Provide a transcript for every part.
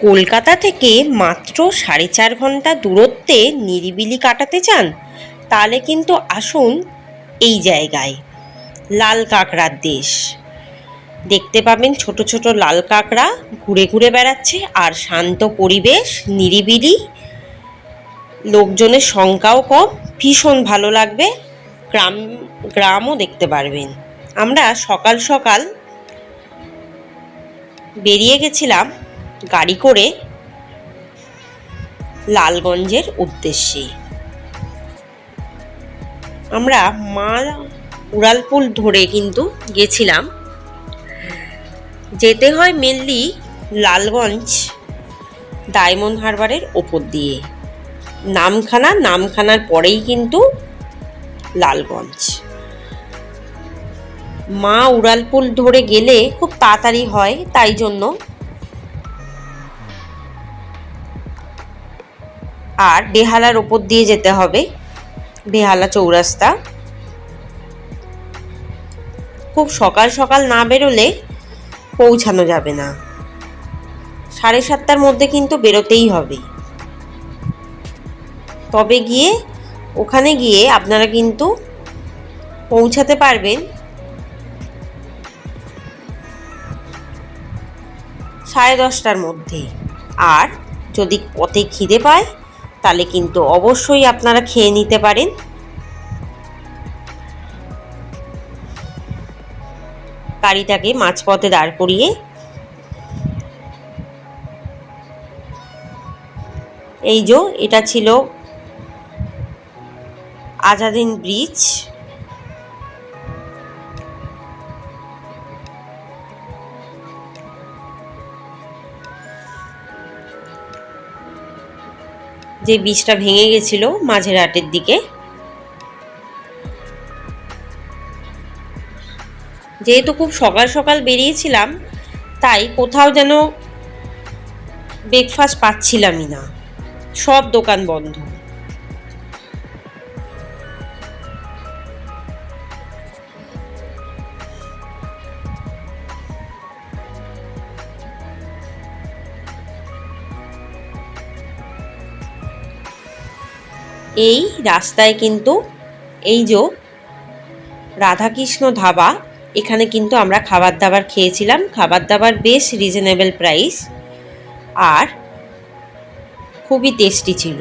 কলকাতা থেকে মাত্র 4.5 ঘন্টা দূরত্বে নিরিবিলি কাটাতে চান? তাহলে কিন্তু আসুন এই জায়গায়, লাল কাঁকড়ার দেশ। দেখতে পাবেন ছোট ছোট লাল কাঁকড়া ঘুরে ঘুরে বেড়াচ্ছে, আর শান্ত পরিবেশ, নিরিবিলি, লোকজনের সংখ্যাও কম, ভীষণ ভালো লাগবে। গ্রামও দেখতে পারবেন। আমরা সকাল সকাল বেরিয়ে গেছিলাম গাড়ি করে লালগঞ্জের উদ্দেশ্যে। আমরা মা উড়ালপুল ধরে কিন্তু গেছিলাম। যেতে হয় মেনলি লালগঞ্জ ডায়মন্ড হারবারের ওপর দিয়ে, নামখানার পরেই কিন্তু লালগঞ্জ। মা উড়ালপুল ধরে গেলে খুব তাড়াতাড়ি হয়, তাই জন্য। আর বেহালার ওপর দিয়ে যেতে হবে, বেহালা চৌরাস্তা। খুব সকাল সকাল না বেরোলে পৌঁছানো যাবে না। 7:30টার মধ্যে কিন্তু বেরোতেই হবে। তবে ওখানে গিয়ে আপনারা কিন্তু পৌঁছাতে পারবেন 10:30টার মধ্যে। আর যদি পথে খিদে পায় তাহলে কিন্তু অবশ্যই আপনারা খেয়ে নিতে পারেন। গাড়িটাকে মাঝপথে দাঁড় করিয়ে এই যে এটা ছিল আজাদিন ব্রিজ। যে ব্রিজটা ভেঙে গেছিল মাঝেরহাটের দিকে। যেহেতু খুব সকাল সকাল বেরিয়েছিলাম, তাই কোথাও যেন ব্রেকফাস্ট পাচ্ছিলামই না, সব দোকান বন্ধ। এই রাস্তায় কিন্তু এই যে রাধাকৃষ্ণ ধাবা, এখানে কিন্তু আমরা খাবার দাবার খেয়েছিলাম। খাবার দাবার বেশ রিজনেবল প্রাইস, আর খুবই টেস্টি ছিল।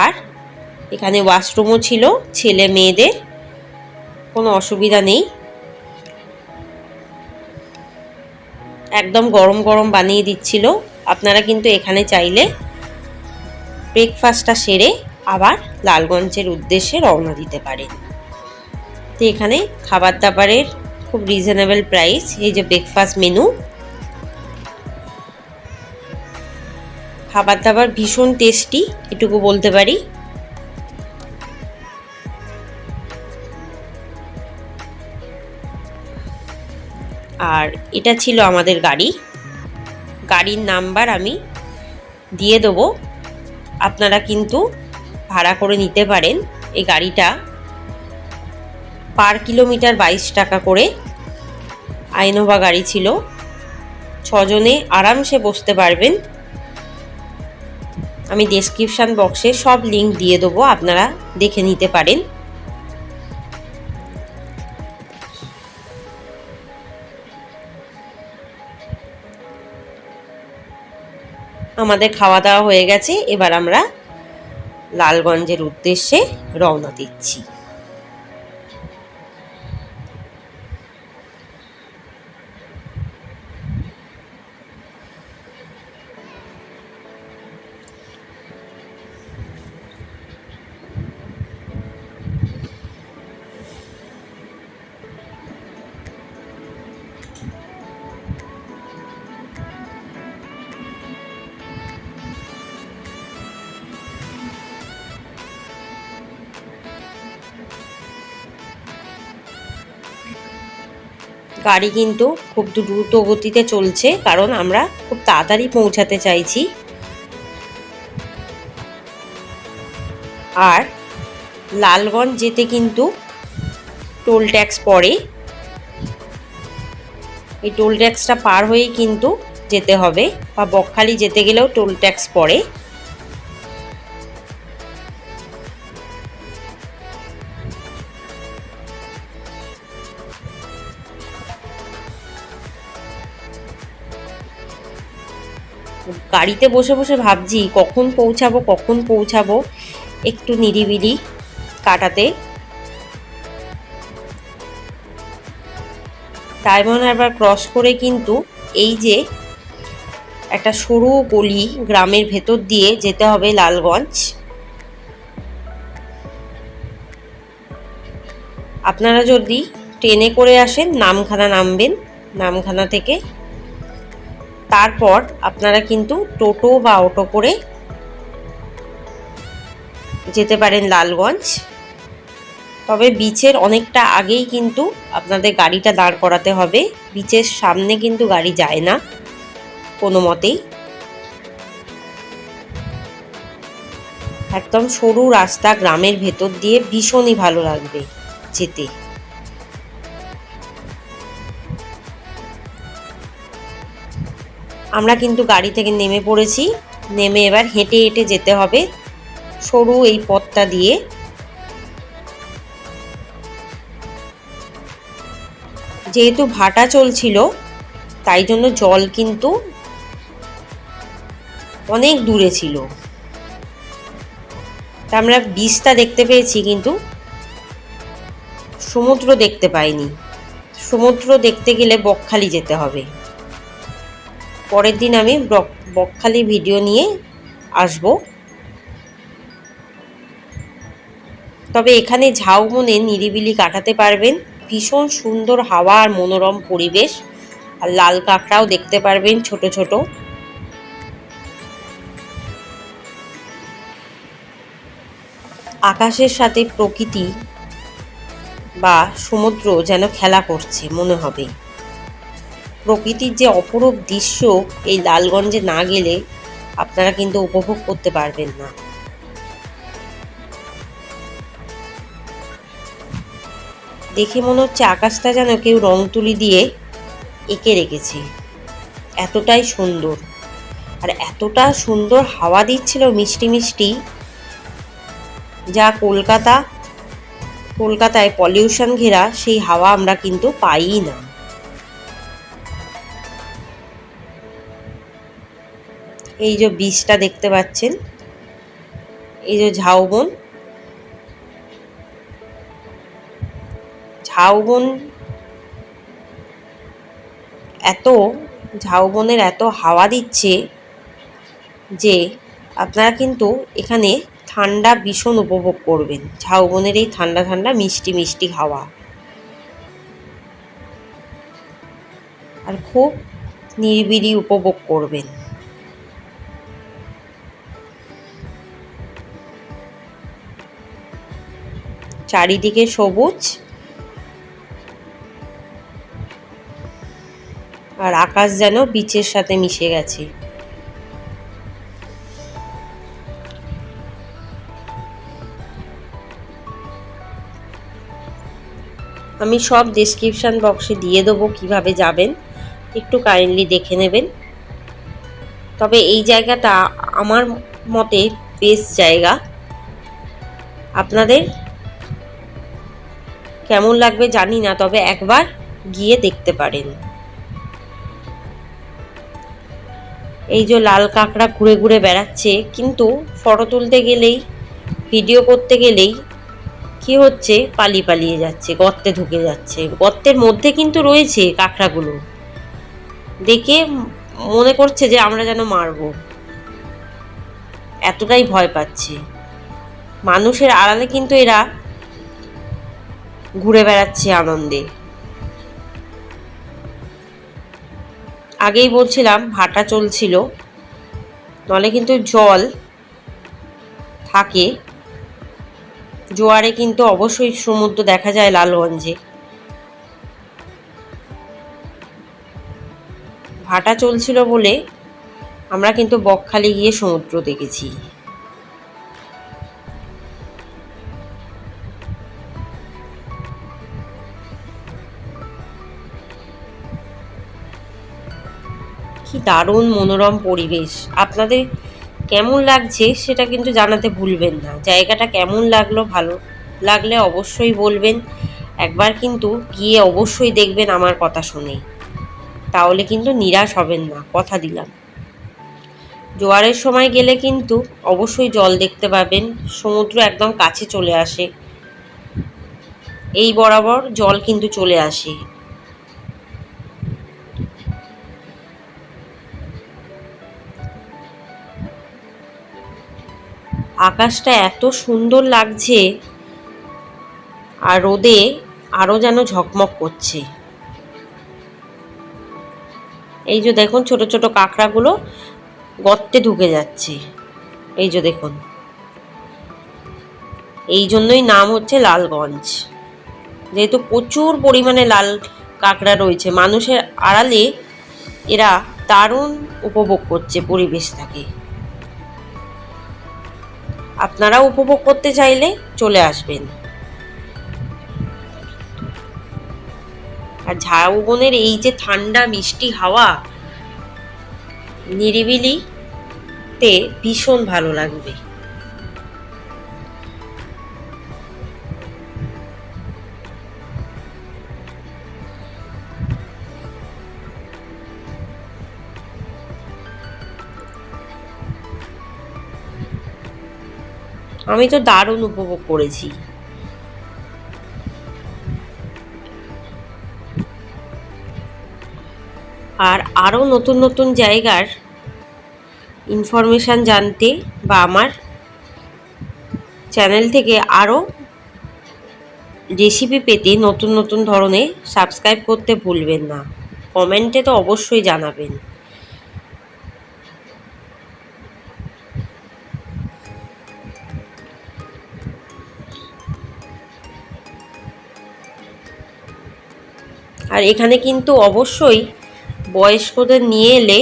আর এখানে ওয়াশরুমও ছিল, ছেলে মেয়েদের কোনো অসুবিধা নেই। একদম গরম গরম বানিয়ে দিচ্ছিল। আপনারা কিন্তু এখানে চাইলে ব্রেকফাস্টটা সেরে আবার লালগঞ্জের উদ্দেশ্যে রওনা দিতে পারেন। তো এখানে খাবার দাবারের খুব রিজনেবল প্রাইস। এই যে ব্রেকফাস্ট মেনু, খাবার দাবার ভীষণ টেস্টি, এটুকু বলতে পারি। আর এটা ছিল আমাদের গাড়ির নাম্বার আমি দিয়ে দেবো, আপনারা কিন্তু ভাড়া করে নিতে পারেন। এই গাড়িটা পার কিলোমিটার 22 টাকা করে। আইনোভা গাড়ি ছিল, 6 জনে আরামসে বসতে পারবেন। আমি ডেসক্রিপশন বক্সে সব লিংক দিয়ে দেবো, আপনারা দেখে নিতে পারেন। আমাদের খাওয়া দাওয়া হয়ে গেছে, এবার আমরা লালগঞ্জের উদ্দেশ্যে রওনা দিচ্ছি। গাড়ি কিন্তু খুব দ্রুত গতিতে চলছে, কারণ আমরা খুব তাড়াতাড়ি পৌঁছাতে চাইছি। আর লালগঞ্জ যেতে কিন্তু টোল ট্যাক্স পড়ে। এই টোল ট্যাক্সটা পার হয়েই কিন্তু যেতে হবে, বা বকখালি যেতে গেলেও টোল ট্যাক্স পড়ে। গাড়িতে বসে বসে ভাবছি কখন পৌঁছাবো একটু নিরিবিলি কাটাতে। ডায়মন্ড হারবার ক্রস করে কিন্তু এই যে একটা সরু গলি গ্রামের ভেতর দিয়ে যেতে হবে লালগঞ্জ। আপনারা যদি ট্রেনে করে আসেন নামখানা নামবেন, নামখানা থেকে তারপর আপনারা কিন্তু টোটো বা অটো করে যেতে পারেন লালগঞ্জ। তবে বিচের অনেকটা আগেই কিন্তু আপনাদের গাড়িটা দাঁড় করাতে হবে, বিচের সামনে কিন্তু গাড়ি যায় না কোনো মতেই। একদম সরু রাস্তা গ্রামের ভেতর দিয়ে, ভীষণই ভালো লাগবে যেতে। আমরা কিন্তু গাড়ি থেকে নেমে পড়েছি, নেমে এবার হেঁটে হেঁটে যেতে হবে সরু এই পথটা দিয়ে। যেহেতু ভাটা চলছিল তাই জন্য জল কিন্তু অনেক দূরে ছিল, তা আমরা বিচটা দেখতে পেয়েছি কিন্তু সমুদ্র দেখতে পাইনি। সমুদ্র দেখতে গেলে বকখালি যেতে হবে। পরের দিন আমি বকখালি ভিডিও নিয়ে আসব। তবে এখানে ঝাউবনে নিরিবিলি কাটাতে পারবেন, ভীষণ সুন্দর হাওয়া আর মনোরম পরিবেশ, আর লাল কাঁকড়াও দেখতে পারবেন ছোট ছোট। আকাশের সাথে প্রকৃতি বা সমুদ্র যেন খেলা করছে মনে হবে। প্রকৃতির যে অপরূপ দৃশ্য এই লালগঞ্জে না গেলে আপনারা কিন্তু উপভোগ করতে পারবেন না। দেখে মনে হচ্ছে আকাশটা যেন কেউ রং তুলি দিয়ে এঁকে রেখেছে, এতটাই সুন্দর। আর এতটা সুন্দর হাওয়া দিচ্ছিল মিষ্টি মিষ্টি, যা কলকাতায় পলিউশন ঘেরা সেই হাওয়া আমরা কিন্তু পাই না। এই যে বীজটা দেখতে পাচ্ছেন, এই যে ঝাউবন ঝাউবনের এত হাওয়া দিচ্ছে যে আপনারা কিন্তু এখানে ঠান্ডা ভীষণ উপভোগ করবেন। ঝাউবনের এই ঠান্ডা ঠান্ডা মিষ্টি মিষ্টি হাওয়া, আর খুব নিরিবিলি উপভোগ করবেন। চারিদিকে সবুজ, আর আকাশ যেন বিচের সাথে মিশে গেছে। আমি সব ডেসক্রিপশান বক্সে দিয়ে দেবো কিভাবে যাবেন, একটু কাইন্ডলি দেখে নেবেন। তবে এই জায়গাটা আমার মতে বেস্ট জায়গা, আপনাদের কেমন লাগবে জানি না, তবে একবার গিয়ে দেখতে পারেন। এই যে লাল কাঁকড়া ঘুরে ঘুরে বেড়াচ্ছে, কিন্তু ফটো তুলতে গেলেই ভিডিও করতে গেলেই কি হচ্ছে পালিয়ে যাচ্ছে, গর্তে ঢুকে যাচ্ছে। গর্তের মধ্যে কিন্তু রয়েছে কাঁকড়াগুলো, দেখে মনে করছে যে আমরা যেন মারবো, এতটাই ভয় পাচ্ছে। মানুষের আড়ালে কিন্তু এরা ঘুরে বেড়াচ্ছে আনন্দে। আগেই বলছিলাম ভাটা চলছিল, নলে কিন্তু জল থাকে। জোয়ারে কিন্তু অবশ্যই সমুদ্র দেখা যায় লালগঞ্জে। ভাটা চলছিল বলে আমরা কিন্তু বকখালি গিয়ে সমুদ্র দেখেছি। কি দারুণ মনোরম পরিবেশ। আপনাদের কেমন লাগছে সেটা কিন্তু জানাতে ভুলবেন না। জায়গাটা কেমন লাগলো, ভালো লাগলে অবশ্যই বলবেন। একবার কিন্তু গিয়ে অবশ্যই দেখবেন আমার কথা শুনে, তাহলে কিন্তু নিরাশ হবেন না, কথা দিলাম। জোয়ারের সময় গেলে কিন্তু অবশ্যই জল দেখতে পাবেন, সমুদ্র একদম কাছে চলে আসে, এই বরাবর জল কিন্তু চলে আসে। আকাশটা এত সুন্দর লাগছে, আর রোদে আরও যেন ঝকমক করছে। এই যে দেখুন ছোট ছোট কাঁকড়াগুলো গর্তে ঢুকে যাচ্ছে, এই যে দেখুন। এই জন্যই নাম হচ্ছে লালগঞ্জ, যেহেতু প্রচুর পরিমাণে লাল কাঁকড়া রয়েছে। মানুষের আড়ালে এরা দারুণ উপভোগ করছে পরিবেশটাকে। আপনারাও উপভোগ করতে চাইলে চলে আসবেন। আর ঝাউবনের এই যে ঠান্ডা মিষ্টি হাওয়া, নিরিবিলিতে ভীষণ ভালো লাগবে। আমি তো দারুণ উপভোগ করেছি। আর আরও নতুন নতুন জায়গার ইনফরমেশান জানতে বা আমার চ্যানেল থেকে আরও রেসিপি পেতে নতুন নতুন ধরনের সাবস্ক্রাইব করতে ভুলবেন না। কমেন্টে তো অবশ্যই জানাবেন। আর এখানে কিন্তু অবশ্যই বয়স্কদের নিয়ে এলে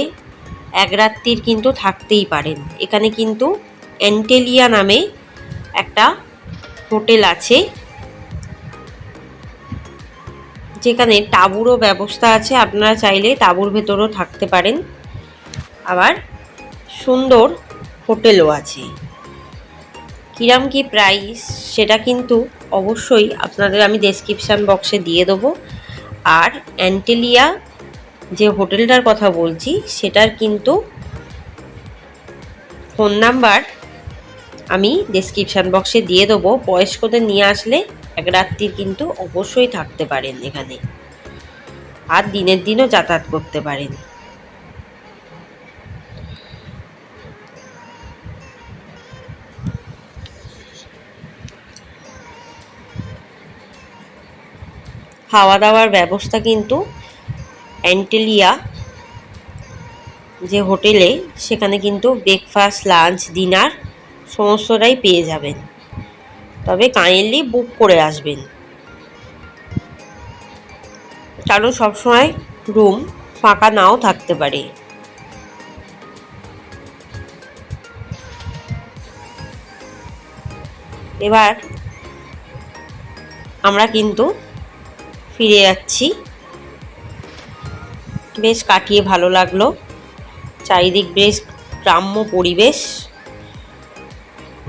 এক রাত্রির কিন্তু থাকতেই পারেন। এখানে কিন্তু অ্যান্টেলিয়া নামে একটা হোটেল আছে, যেখানে তাঁবুরও ব্যবস্থা আছে। আপনারা চাইলে তাঁবুর ভেতরেও থাকতে পারেন, আবার সুন্দর হোটেলও আছে। কিরম কি প্রাইস সেটা কিন্তু অবশ্যই আপনাদের আমি ডেসক্রিপশান বক্সে দিয়ে দেবো। আর অ্যান্টেলিয়া যে হোটেলটার কথা বলছি সেটার কিন্তু ফোন নাম্বার আমি ডেসক্রিপশান বক্সে দিয়ে দেবো। বয়স্কদের নিয়ে আসলে এক রাত্রি কিন্তু অবশ্যই থাকতে পারেন এখানে, আর দিনের দিনও যাতায়াত করতে পারেন। খাওয়া দাওয়ার ব্যবস্থা কিন্তু অ্যান্টেলিয়া যে হোটেলে, সেখানে কিন্তু ব্রেকফাস্ট, লাঞ্চ, ডিনার সমস্তটাই পেয়ে যাবেন। তবে কাইন্ডলি বুক করে আসবেন, কারণ সবসময় রুম ফাঁকা নাও থাকতে পারে। এবার আমরা কিন্তু ফিরে যাচ্ছি। বেশ কাটিয়ে ভালো লাগলো, চারিদিক বেশ গ্রাম্য পরিবেশ।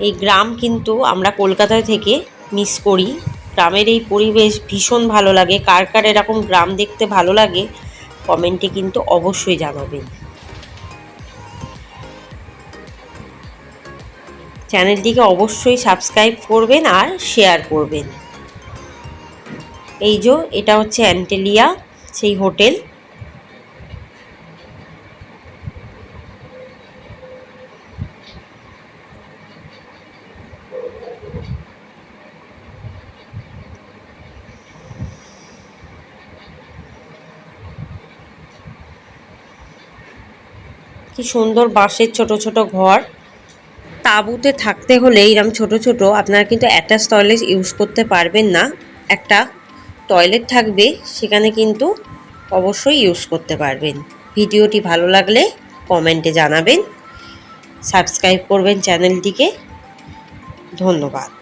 এই গ্রাম কিন্তু আমরা কলকাতা থেকে মিস করি। গ্রামের এই পরিবেশ ভীষণ ভালো লাগে। কার কার এরকম গ্রাম দেখতে ভালো লাগে কমেন্টে কিন্তু অবশ্যই জানাবেন। চ্যানেলটিকে অবশ্যই সাবস্ক্রাইব করবেন আর শেয়ার করবেন। এই যে এটা হচ্ছে অ্যান্টেলিয়া সেই হোটেল। কি সুন্দর বাঁশের ছোট ছোট ঘর। তাঁবুতে থাকতে হলে এরকম ছোট ছোট আপনারা কিন্তু অ্যাটাচ টয়লেট ইউজ করতে পারবেন না। একটা টয়লেট থাকবে, সেখানে কিন্তু অবশ্যই ইউজ করতে পারবেন। ভিডিওটি ভালো লাগলে কমেন্টে জানাবেন, সাবস্ক্রাইব করবেন চ্যানেলটিকে। ধন্যবাদ।